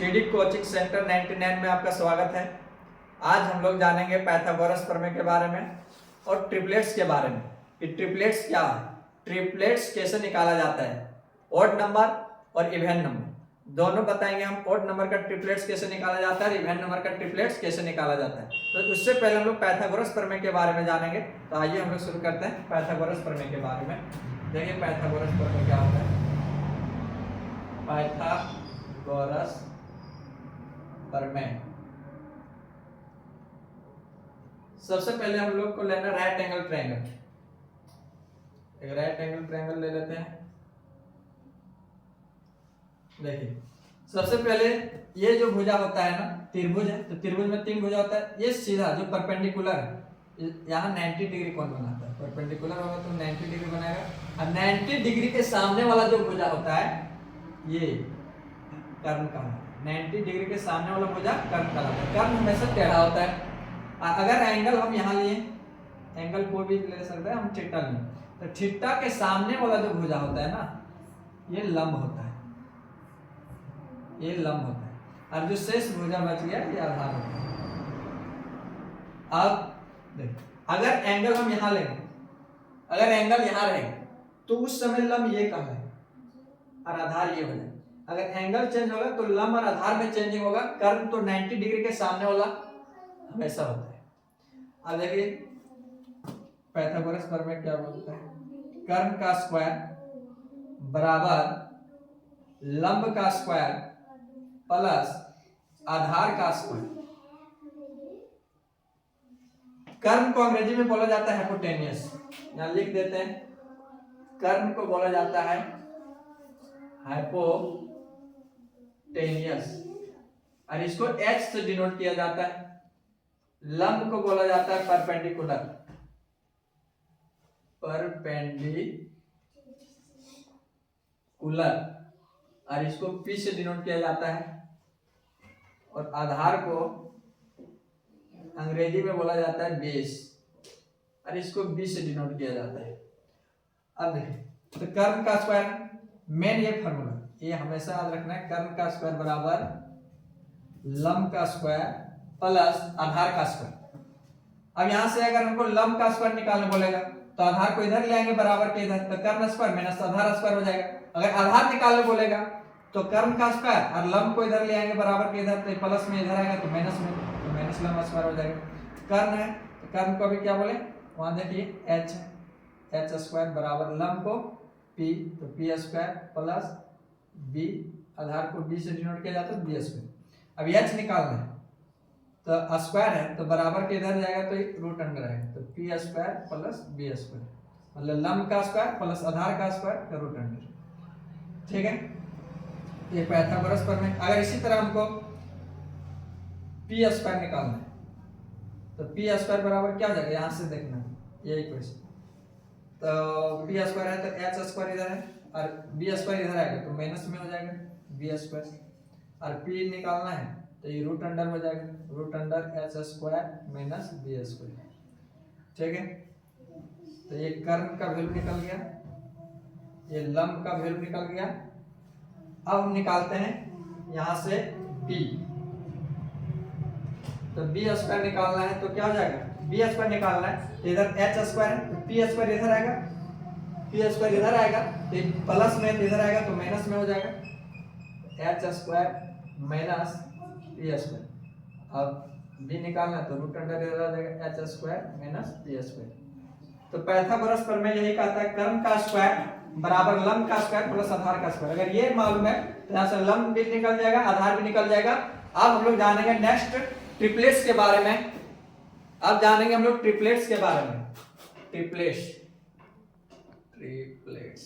TD coaching centre 99 में आपका स्वागत है। आज हम लोग जानेंगे पाइथागोरस प्रमेय के बारे में और ट्रिपलेट्स के बारे में कि ट्रिपलेट्स क्या है, ट्रिपलेट्स कैसे निकाला जाता है, ऑड नंबर और इवन नंबर दोनों बताएंगे हम। ऑड नंबर का ट्रिपलेट्स कैसे निकाला जाता है और इवन नंबर का ट्रिपलेट्स कैसे निकाला जाता है। तो उससे पहले हम लोग पाइथागोरस प्रमेय के बारे में जानेंगे। तो आइए हम लोग शुरू करते हैं पाइथागोरस प्रमेय के बारे में। देखिए पाइथागोरस प्रमेय क्या होता है। पाइथागोरस प्रमेय सबसे पहले हम लोग को लेना राइट एंगल ट्रायंगल। एक राइट एंगल ट्रायंगल ले लेते हैं। देखिए सबसे पहले ये जो भुजा होता है ना, त्रिभुज है, तो त्रिभुज में तीन भुजा होता है। ये सीधा जो परपेंडिकुलर है यहाँ 90 डिग्री कोण बनाता है। परपेंडिकुलर होगा तो 90 डिग्री बनाएगा और 90 डिग्री के सामने वाला जो भुजा होता है ये कर्ण का है। 90 डिग्री के सामने वाला भुजा कर्ण कहलाता है। कर्ण हमेशा टेढ़ा होता है। अगर एंगल हम यहाँ लिए, एंगल को भी ले सकते हैं हम, थीटा लिए, तो थीटा के सामने वाला जो भुजा होता है ना, ये लंब होता है, ये लंब होता है। और जो शेष भुजा बच गया ये आधार होता है। अब देखो अगर एंगल हम यहाँ लेंगे, अगर एंगल यहाँ रहेगा तो उस समय लंब ये कहाँ है और आधार ये हो जाए। अगर एंगल चेंज होगा तो लंब और आधार में चेंजिंग होगा। कर्ण तो 90 डिग्री के सामने वाला हमेशा होता है। अब देखिए पाइथागोरस प्रमेय क्या बोलता है, कर्ण का स्क्वायर बराबर लंब का स्क्वायर प्लस आधार का स्क्वायर। कर्ण को अंग्रेजी में बोला जाता है हाइपोटेन्यूस। यहां लिख देते हैं, कर्ण को बोला जाता है हाइपोटेन्यूस और इसको H से डिनोट किया जाता है। लंब को बोला जाता है परपेंडिकुलर, परपेंडिकुलर और इसको P से डिनोट किया जाता है। और आधार को अंग्रेजी में बोला जाता है बेस और इसको B से डिनोट किया जाता है। अब देखिए तो कर्ण का स्क्वायर मेन ये फॉर्मूला, ये हमेशा याद रखना है। कर्ण का स्क्वायर बराबर लंब का स्क्वायर प्लस आधार का स्क्वायर। अब यहां से अगर हमको लंब का स्क्वायर निकालने बोलेगा तो आधार को इधर ले आएंगे बराबर के इधर, तो कर्ण स्क्वायर माइनस आधार स्क्वायर हो जाएगा। अगर आधार निकालने बोलेगा तो कर्ण का स्क्वायर और लंब को इधर ले आएंगे बराबर के इधर, तो प्लस में इधर आएगा तो माइनस में, तो माइनस लंब स्क्वायर हो जाएगा। कर्ण है तो कर्ण को भी क्या बोले, वहां देखिए h है, h स्क्वायर बराबर लंब को p, तो p स्क्वायर प्लस b, आधार को b से डिनोट किया जाता है b स्क्वायर। अब h निकालना है तो स्क्वायर है तो बराबर के इधर जाएगा तो रूट अंडर आएगा, तो p square plus b square, मतलब लंब का स्क्वायर प्लस आधार का स्क्वायर का रूट अंडर। ठीक है, ये पाइथागोरस प्रमेय। अगर इसी तरह हमको p स्क्वायर निकालना है तो p स्क्वायर बराबर क्या हो जाएगा, यहां से देखना ये इक्वेशन। तो p स्क्वायर है तो h स्क्वायर इधर है और b स्क्वायर इधर आएगा तो माइनस में हो जाएगा b स्क्वायर। और p निकालना है तो ये रूट अंडर हो जाएगा, root under h square minus b square. ठीक है, तो ये कर्ण का वैल्यू निकल गया, ये लंब का वैल्यू निकल गया। अब हम निकालते हैं यहां से b, तो b स्क्वायर निकालना है तो क्या हो जाएगा, b स्क्वायर निकालना है तो इधर h स्क्वायर है तो p स्क्वायर इधर आएगा, p स्क्वायर इधर आएगा तो प्लस में इधर आएगा तो माइनस में हो जाएगा h square minus p square. अब b निकालना है तो रूट अंडर इधर आ जाएगा h square minus p square. तो पाइथागोरस प्रमेय यही कहता है कर्ण का स्क्वायर बराबर लंब का स्क्वायर प्लस आधार का स्क्वायर। अगर ये मालूम है तो यहाँ से लंब भी निकल जाएगा, आधार भी निकल जाएगा। अब हम लोग जानेंगे नेक्स्ट ट्रिपलेट्स के बारे में। अब जानेंगे हम लोग ट्रिपलेट्स के बारे में। ट्रिपलेट्स, ट्रिपलेट्स,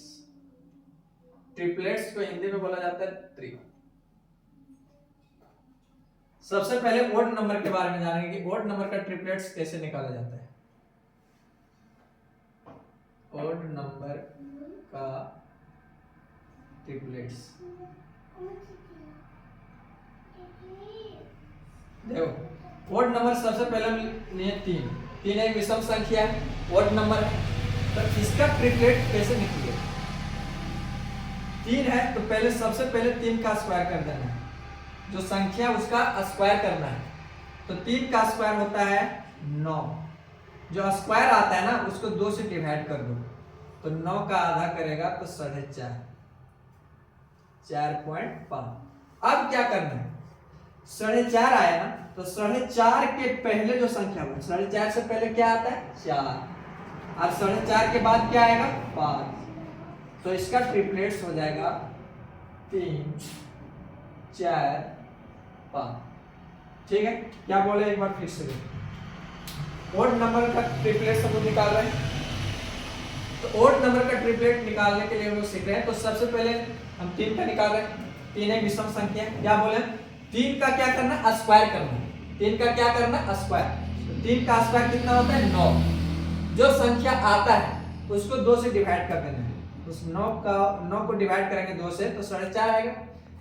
ट्रिपलेट्स को हिंदी में बोला जाता है त्रि। सबसे पहले ओड नंबर के बारे में जानेंगे कि ओड नंबर का ट्रिपलेट्स कैसे निकाला जाता है। ओड नंबर का ट्रिपलेट्स देखो, ओड नंबर सबसे पहले लिए तीन एक विषम संख्या है, ओड नंबर है, तो इसका ट्रिपलेट कैसे निकलेगा। 3 है तो पहले सबसे पहले 3 का स्क्वायर कर देना है, जो संख्या उसका स्क्वायर करना है। तो 3 का स्क्वायर होता है 9, जो स्क्वायर आता है ना उसको 2 से डिवाइड कर दो, तो 9 का आधा करेगा तो 4.5, 4.5। अब क्या करना है, 4.5 आया ना, तो 4.5 के पहले जो संख्या हो, 4.5 से पहले क्या आता है 4, और 4.5 के बाद क्या आएगा 5। तो इसका ट्रिपलेट्स हो जाएगा 3, 4, 5। ठीक है, क्या बोले एक बार फिर से, ओड नंबर का ट्रिपलेट सब निकाल रहे हैं। तो ओड नंबर का ट्रिपलेट निकालने के लिए हम लोग सीख रहे हैं। तो सबसे पहले हम 3 का निकाल रहे हैं। 3 एक विषम संख्या, क्या बोले 3 का क्या करना है स्क्वायर करना है। 3 का क्या करना है स्क्वायर, तो 3 का स्क्वायर कितना होता है 9। जो संख्या आता है उसको 2 से डिवाइड कर देना है। उस 9 को डिवाइड करेंगे 2 से तो 4.5 आएगा।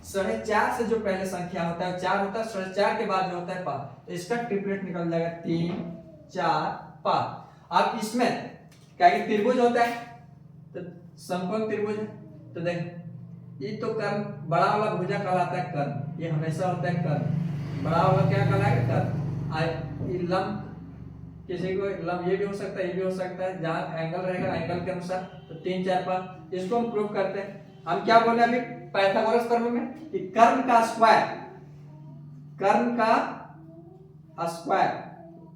4.5 से जो पहले संख्या होता है 4 होता है, 4.5 के बाद जो होता है 5, तो इसका ट्रिपलेट निकल जाएगा 3, 4, 5। अब इसमें क्या है त्रिभुज होता है, तो समकोण त्रिभुज है। तो देख ये तो कर्म बड़ा वाला भुजा कहलाता है कर्म, ये हमेशा होता है कर्म। बड़ा वाला क्या कहलाएगा कर्म। ये लंब किसी को लंब ये भी हो सकता है, ये भी हो सकता है, जहां एंगल रहेगा एंगल के अनुसार। तो 3, 4, 5 इसको हम प्रूव करते हैं। हम क्या बोले अभी पाइथागोरस प्रमेय में कि कर्म का स्क्वायर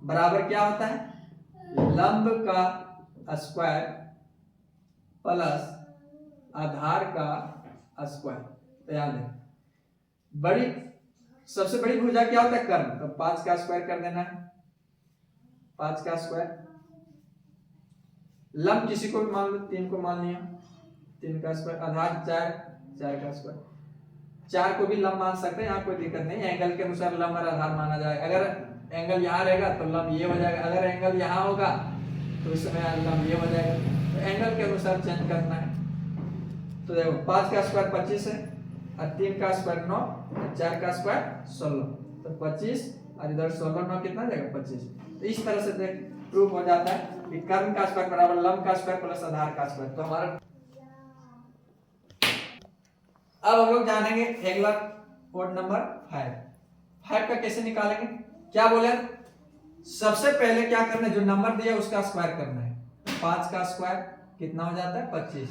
बराबर क्या होता है, लंब का स्क्वायर प्लस आधार का स्क्वायर। तो याद है सबसे बड़ी भुजा क्या होता है कर्म, तो 5 का स्क्वायर कर देना है, 5 का स्क्वायर। लंब किसी को भी मान लो, 3 को मान लिया, 3 का स्क्वायर। आधार 4 का स्क्वायर। 4 को भी लंब मान सकते हैं, यहाँ कोई दिक्कत नहीं, एंगल के अनुसार लंब और आधार माना जाएगा। अगर एंगल यहाँ रहेगा तो लंब ये हो जाएगा, अगर एंगल यहाँ होगा तो इस समय लंब ये हो जाएगा। तो एंगल के अनुसार चेंज करना है। तो देखो 5 का स्क्वायर 25 है, और 3 का स्क्वायर 9, और 4 का स्क्वायर 16, तो 25, और इधर 16, 9 कितना जाएगा 25। तो इस तरह से देख प्रूफ हो जाता है कि कर्म का स्क्वायर बराबर लंब का स्क्वायर प्लस आधार का स्क्वायर। तो हमारा अब हम लोग जानेंगे अगला कोड नंबर 5 का कैसे निकालेंगे। क्या बोले सबसे पहले क्या करना है, जो नंबर दिया उसका स्क्वायर करना है। 5 का स्क्वायर कितना हो जाता है 25,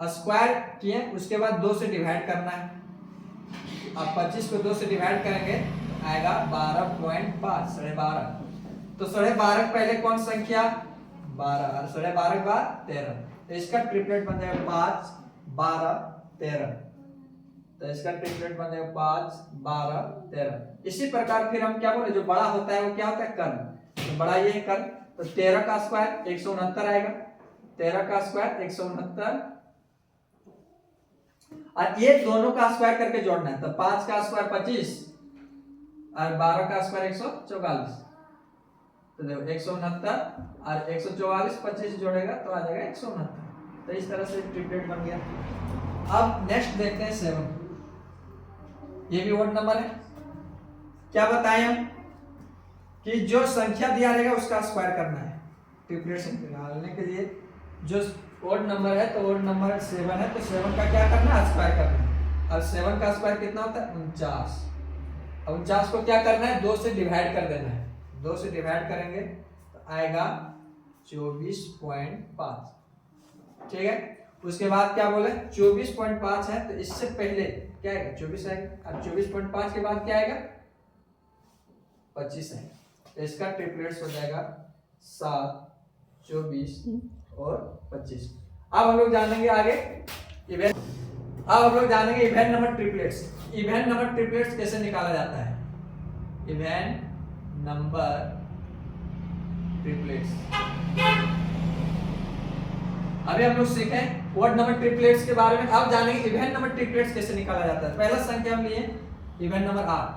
स्क्वायर किए उसके बाद 2 से डिवाइड करना है। अब 25 को 2 से डिवाइड करेंगे तो आएगा 12.5, 12.5। तो 12.5 पहले कौन संख्या 12, और 12.5 के बाद 13, तो इसका ट्रिपलेट बन जाएगा 5, 12, 13। तो इसका ट्रिपलेट बन जाएगा 5, 12, 13। इसी प्रकार फिर हम क्या बोले, जो बड़ा होता है वो क्या होता है कर्म, तो बड़ा ये है कर्म। तो 13 का स्क्वायर 169 आएगा, 13 का स्क्वायर 169, और ये दोनों का स्क्वायर करके जोड़ना है। तो 5 का स्क्वायर 25, और 12 का स्क्वायर 144। तो देखो 169 और 144, 25 जोड़ेगा तो आ जाएगा 169। तो इस तरह से ट्रिपलेट बन गया। अब नेक्स्ट देखते हैं 7, ये भी ओड नंबर है। क्या बताएं हम कि जो संख्या दिया रहेगा उसका स्क्वायर करना है। ट्रिपलेट से निकालने के लिए जो ओड नंबर है, तो ओड नंबर 7 है, तो 7 का क्या करना है स्क्वायर करना है। और 7 का स्क्वायर कितना होता है 49। अब 49 को क्या करना है 2 से डिवाइड कर देना है। 2 से डिवाइड करेंगे तो आएगा 24.5। ठीक है, उसके बाद क्या बोले 24.5 है, तो इससे पहले क्या आएगा 24 आएगा, और 24.5 के बाद क्या आएगा 25 है। तो इसका ट्रिपलेट्स हो जाएगा 7, 24 और 25। अब हम लोग जानेंगे आगे इवेंट। अब हम लोग जानेंगे event number triplets. Event number triplets कैसे निकाला जाता है। इवेंट नंबर ट्रिपलेट्स अभी हम लोग सीखें ओड नंबर ट्रिपलेट्स के बारे में। अब जानेंगे इवेंट नंबर ट्रिपलेट्स कैसे निकाला जाता है। पहला संख्या हम लिए इवेंट नंबर 8।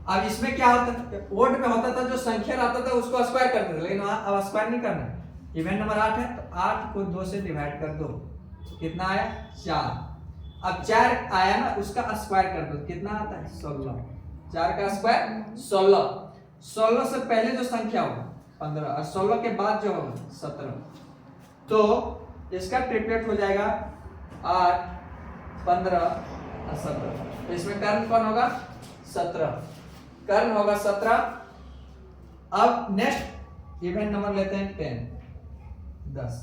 अब इसमें क्या होता था, ओड में होता था जो संख्या आता था उसको स्क्वायर करते थे, लेकिन अब स्क्वायर नहीं करना। इवेंट नंबर 8 है, तो 8 को 2 से डिवाइड कर दो, तो कितना आया 4। अब 4 आया ना, उसका स्क्वायर कर दो, कितना आता है 16। 4 का स्क्वायर 16। 16 से पहले जो संख्या हो 15, और 16 के बाद जो होगा 17। तो इसका ट्रिपलेट हो जाएगा 8, 15 और 17। तो इसमें कर्ण कौन होगा 17, कर्ण होगा 17। अब नेक्स्ट इवेंट नंबर लेते हैं 10।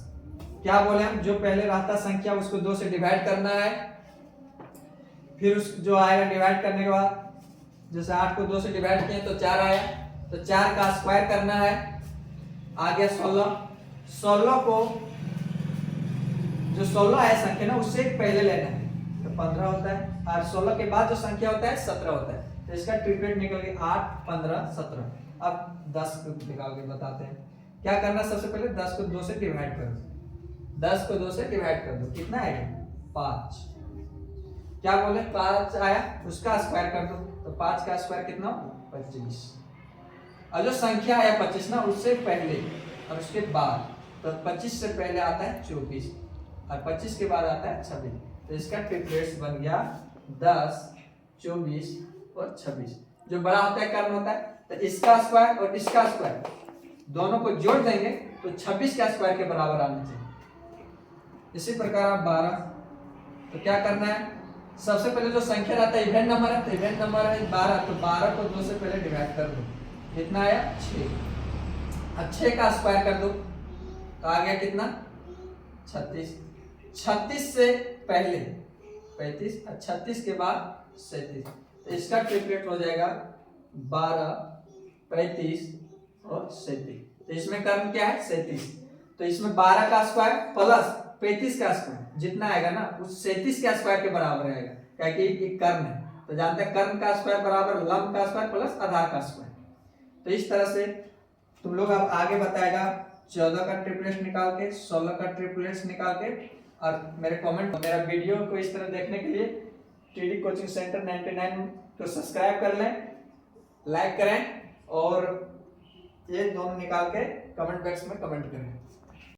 क्या बोले हम, जो पहले रहता संख्या उसको 2 से डिवाइड करना है, फिर उस जो आएगा डिवाइड करने के बाद जैसे 8 को 2 से डिवाइड किए तो 4 आया, तो 4 का स्क्वायर करना है, आ गया 16। 16 को जो 16 है संख्या ना उससे पहले लेना है तो 15 होता है, और 16 के बाद जो संख्या होता है 17 होता है, तो इसका ट्रिपलेट निकल गया 8 15 17। अब 10 को निकाल के बताते हैं क्या करना। सबसे पहले 10 को 2 से डिवाइड कर दो, 10 को 2 से डिवाइड कर दो, कितना आएगा 5। क्या बोले 5 आया, उसका स्क्वायर कर दो, तो 5 का स्क्वायर कितना 25। और जो संख्या आया 25 ना उससे पहले और उसके बाद, तो 25 से पहले आता है 24 और 25 के बाद आता है 26, तो इसका ट्रिपलेट्स बन गया 10 24 और 26। जो बड़ा होता है कर्ण होता है, तो इसका स्क्वायर और इसका स्क्वायर दोनों को जोड़ देंगे तो 26 का स्क्वायर के बराबर आना चाहिए। इसी प्रकार आप 12, तो क्या करना है, सबसे पहले जो संख्या रहता है इवेंट नंबर है, तो इवेंट नंबर है 12, तो 12 को 2 से पहले डिवाइड कर दो, कितना आया 6। अब 6 का स्क्वायर कर दो तो आ गया कितना 36। 36 से पहले 35 और 36 के बाद 37, तो इसका ट्रिपलेट हो जाएगा 12 35 और 37। तो इसमें कर्ण क्या है 37, तो इसमें 12 का स्क्वायर प्लस 35 का स्क्वायर जितना आएगा ना उस 37 का स्क्वायर के बराबर आएगा, क्योंकि ये कर्ण है, तो जानते हैं कर्ण का स्क्वायर बराबर लंब का स्क्वायर प्लस आधार का स्क्वायर। तो इस तरह से तुम लोग अब आगे बताएगा 14 का ट्रिपलेट्स निकाल के, 16 का ट्रिपलेट्स निकाल के। और मेरा वीडियो को इस तरह देखने के लिए टीडी कोचिंग सेंटर 99 को सब्सक्राइब कर लें, लाइक करें और ये दोनों निकाल के कमेंट बॉक्स में कमेंट करें।